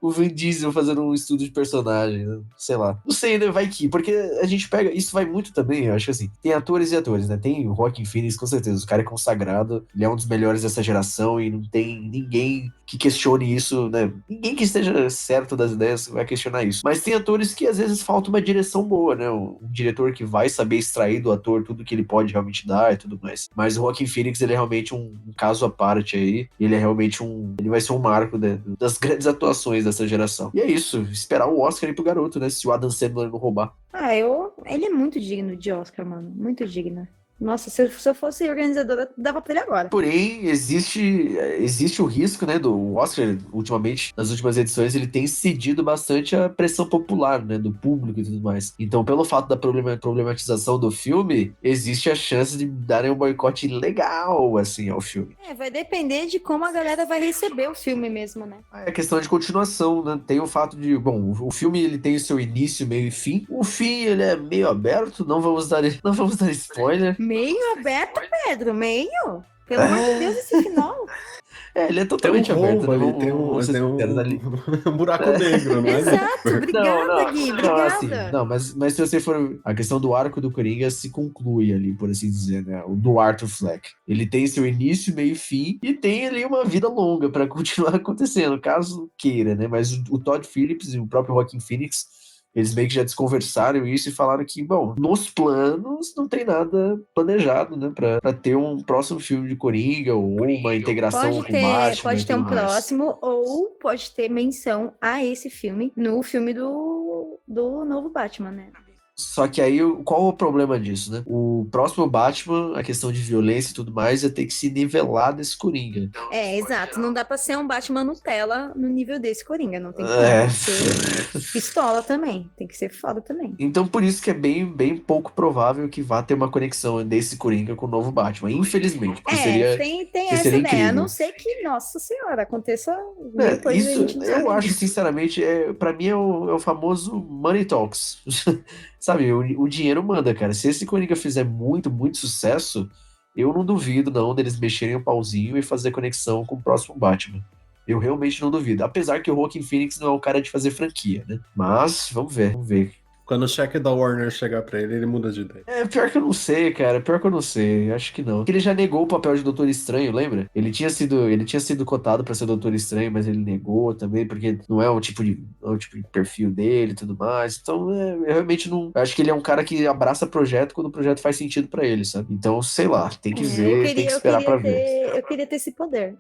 O Vin Diesel fazendo um estudo de personagem, né? Sei lá. Não sei, né? Vai que. Porque a gente pega. Isso vai muito também, eu acho que assim. Tem atores e atores, né? Tem o Joaquin Phoenix, com certeza. O cara é consagrado. Ele é um dos melhores dessa geração e não tem ninguém que questione isso, né? Ninguém que esteja certo das ideias vai questionar isso. Mas tem atores que às vezes falta uma direção boa, né? Um diretor que vai saber extrair do ator tudo que ele pode realmente dar e tudo mais. Mas o Joaquin Phoenix, ele é realmente um caso à parte aí. Ele é realmente ele vai ser um marco, né, das grandes atuações dessa geração. E é isso, esperar o Oscar aí pro garoto, né? Se o Adam Sandler não roubar. Ele é muito digno de Oscar, mano. Muito digno. Nossa, se eu fosse organizadora, dava pra ele agora. Porém, existe o risco, né, do Oscar, ultimamente, nas últimas edições, ele tem cedido bastante à pressão popular, né, do público e tudo mais. Então, pelo fato da problematização do filme, existe a chance de darem um boicote legal, assim, ao filme. Vai depender de como a galera vai receber o filme mesmo, né? É questão de continuação, né? Tem o fato de, bom, o filme ele tem o seu início, meio e fim. O fim, ele é meio aberto, não vamos dar spoiler. Meio aberto, Pedro, meio? Pelo amor de Deus, esse final. Ele é totalmente aberto, né? Vamos ser sinceros ali. Um buraco negro, né? Exato, obrigada, Gui, obrigada. Assim, mas se você for... A questão do arco do Coringa se conclui ali, por assim dizer, né? O do Arthur Fleck. Ele tem seu início, meio e fim, e tem ali uma vida longa pra continuar acontecendo, caso queira, né? Mas o Todd Phillips e o próprio Joaquin Phoenix, eles meio que já desconversaram isso e falaram que, bom, nos planos não tem nada planejado, né? Pra ter um próximo filme de Coringa ou uma integração com Batman. Pode ter um próximo, ou pode ter menção a esse filme no filme do novo Batman, né? Só que aí, qual o problema disso, né? O próximo Batman, a questão de violência e tudo mais, ia ter que se nivelar desse Coringa. Exato. Não dá pra ser um Batman Nutella no nível desse Coringa. Não tem como ser pistola também. Tem que ser foda também. Então, por isso que é bem pouco provável que vá ter uma conexão desse Coringa com o novo Batman. Infelizmente. Tem essa seria ideia. incrível. A não ser que, nossa senhora, aconteça isso, eu acho, sinceramente, pra mim é o famoso Money Talks. Sabe, o dinheiro manda, cara. Se esse Coringa fizer muito, muito sucesso, eu não duvido, não, deles mexerem o pauzinho e fazer conexão com o próximo Batman. Eu realmente não duvido. Apesar que o Joaquin Phoenix não é o cara de fazer franquia, né? Mas, vamos ver. Quando o cheque da Warner chegar pra ele muda de ideia. Pior que eu não sei, cara. Pior que eu não sei. Acho que não. Porque ele já negou o papel de Doutor Estranho, lembra? Ele tinha sido cotado pra ser Doutor Estranho, mas ele negou também, porque não é o tipo de perfil dele e tudo mais. Então, eu realmente não... Eu acho que ele é um cara que abraça projeto quando o projeto faz sentido pra ele, sabe? Então, sei lá. Tem que ver, tem que esperar pra ver. Eu queria ter esse poder.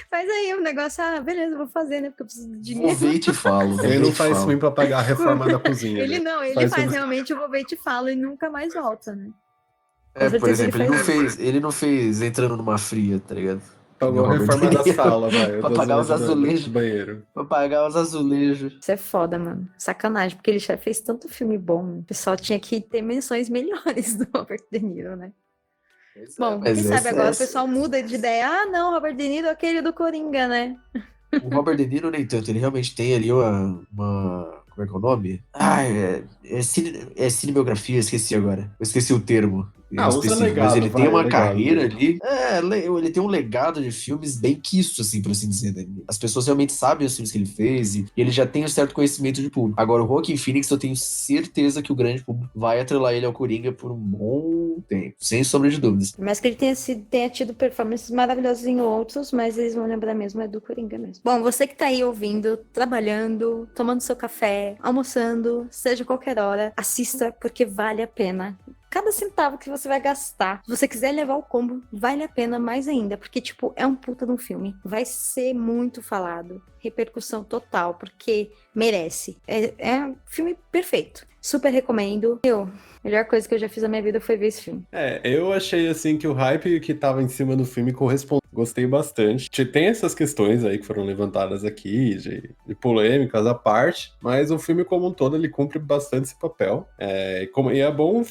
Faz aí um negócio, beleza, vou fazer, né? Porque eu preciso de dinheiro. Vou ver e te falo. Ele não faz ruim pra pagar a reforma da cozinha. Ele faz realmente, eu vou ver e te falo e nunca mais volta, né? Por exemplo, ele não fez entrando numa fria, tá ligado? Pagou a reforma da sala, vai. Pra pagar os azulejos. Do banheiro. Pra pagar os azulejos. Isso é foda, mano. Sacanagem, porque ele já fez tanto filme bom. Né? O pessoal tinha que ter menções melhores do Robert De Niro, né? Bom, quem sabe agora o pessoal muda de ideia. Não, Robert De Niro é aquele do Coringa, né? O Robert De Niro nem tanto, ele realmente tem ali uma como é que é o nome? É cinebiografia, esqueci agora. Eu esqueci o termo. Usa legado, mas ele tem uma legado. carreira ali. Ele tem um legado de filmes bem quisto, assim, por assim dizer. Né? As pessoas realmente sabem os filmes que ele fez e ele já tem um certo conhecimento de público. Agora, o Joaquin Phoenix, eu tenho certeza que o grande público vai atrelar ele ao Coringa por um bom tempo, sem sombra de dúvidas. Mas que ele tenha tido performances maravilhosas em outros, mas eles vão lembrar mesmo do Coringa mesmo. Bom, você que tá aí ouvindo, trabalhando, tomando seu café, almoçando, seja qualquer hora, assista porque vale a pena. Cada centavo que você vai gastar, se você quiser levar o combo, vale a pena mais ainda, porque, é um puta de um filme. Vai ser muito falado, repercussão total, porque merece. É um filme perfeito. Super recomendo. A melhor coisa que eu já fiz na minha vida foi ver esse filme. Eu achei, assim, que o hype que tava em cima do filme correspondeu. Gostei bastante. Tem essas questões aí que foram levantadas aqui, de polêmicas à parte, mas o filme como um todo, ele cumpre bastante esse papel. E é bom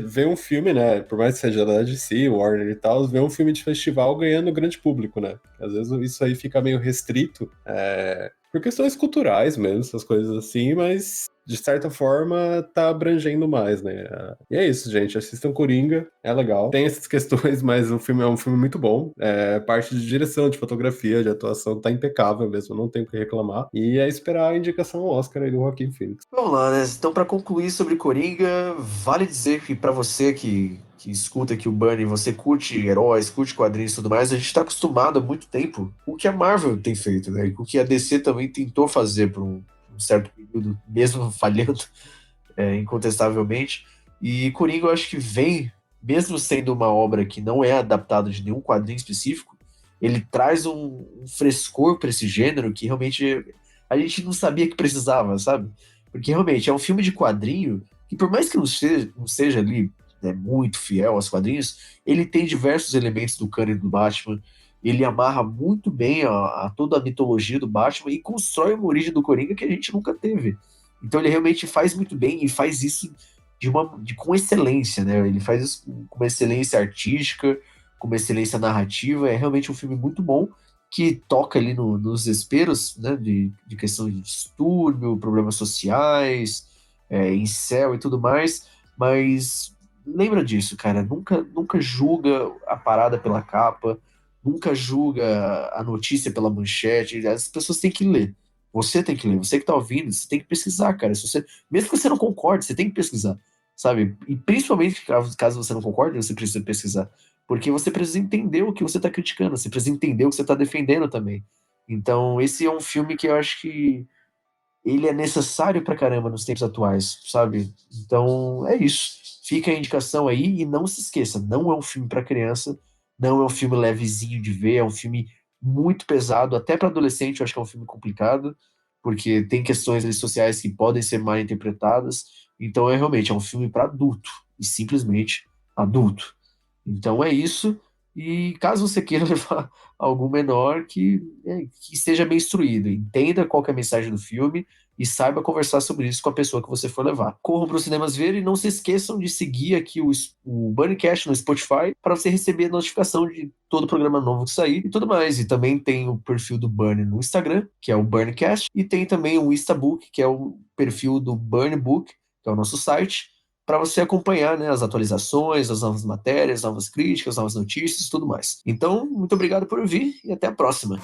ver um filme, né, por mais que seja da DC, Warner e tal, ver um filme de festival ganhando grande público, né? Às vezes isso aí fica meio restrito, por questões culturais mesmo, essas coisas assim, mas de certa forma tá abrangendo mais, né? E é isso, gente. Assistam Coringa, é legal. Tem essas questões, mas o filme é um filme muito bom. Parte de direção, de fotografia, de atuação tá impecável mesmo, não tem o que reclamar. E é esperar a indicação ao Oscar aí do Joaquin Phoenix. Vamos lá, né? Então, pra concluir sobre Coringa, vale dizer que pra você que escuta aqui o Bunny, você curte heróis, curte quadrinhos e tudo mais, a gente tá acostumado há muito tempo com o que a Marvel tem feito, né? E com o que a DC também tentou fazer por um certo período, mesmo falhando, incontestavelmente. E Coringa eu acho que vem, mesmo sendo uma obra que não é adaptada de nenhum quadrinho específico, ele traz um frescor pra esse gênero que realmente a gente não sabia que precisava, sabe? Porque realmente é um filme de quadrinho que, por mais que não seja ali, né, muito fiel aos quadrinhos, ele tem diversos elementos do cânone do Batman. Ele amarra muito bem a toda a mitologia do Batman e constrói uma origem do Coringa que a gente nunca teve. Então ele realmente faz muito bem e faz isso com excelência, né? Ele faz isso com uma excelência artística, com uma excelência narrativa. É realmente um filme muito bom que toca ali nos desesperos, né, de questão de distúrbio, problemas sociais, incel e tudo mais, mas lembra disso, cara, nunca julga a parada pela capa, nunca julga a notícia pela manchete, as pessoas têm que ler. Você tem que ler, você que tá ouvindo, você tem que pesquisar, cara. Mesmo que você não concorde, você tem que pesquisar, sabe? E principalmente caso você não concorde, você precisa pesquisar. Porque você precisa entender o que você está criticando, você precisa entender o que você está defendendo também. Então, esse é um filme que eu acho que ele é necessário pra caramba nos tempos atuais, sabe? Então, é isso. Fica a indicação aí e não se esqueça, não é um filme para criança, não é um filme levezinho de ver, é um filme muito pesado, até para adolescente eu acho que é um filme complicado, porque tem questões ali sociais que podem ser mal interpretadas. Então, realmente é um filme para adulto e simplesmente adulto. Então é isso. E caso você queira levar algum menor, que seja bem instruído, entenda qual que é a mensagem do filme e saiba conversar sobre isso com a pessoa que você for levar. Corram para os cinemas ver e não se esqueçam de seguir aqui o Bunnycast no Spotify para você receber notificação de todo programa novo que sair e tudo mais. E também tem o perfil do Bunny no Instagram, que é o Bunnycast, e tem também o Instabook, que é o perfil do Bunny Book, que é o nosso site, para você acompanhar, né, as atualizações, as novas matérias, novas críticas, novas notícias e tudo mais. Então, muito obrigado por vir e até a próxima.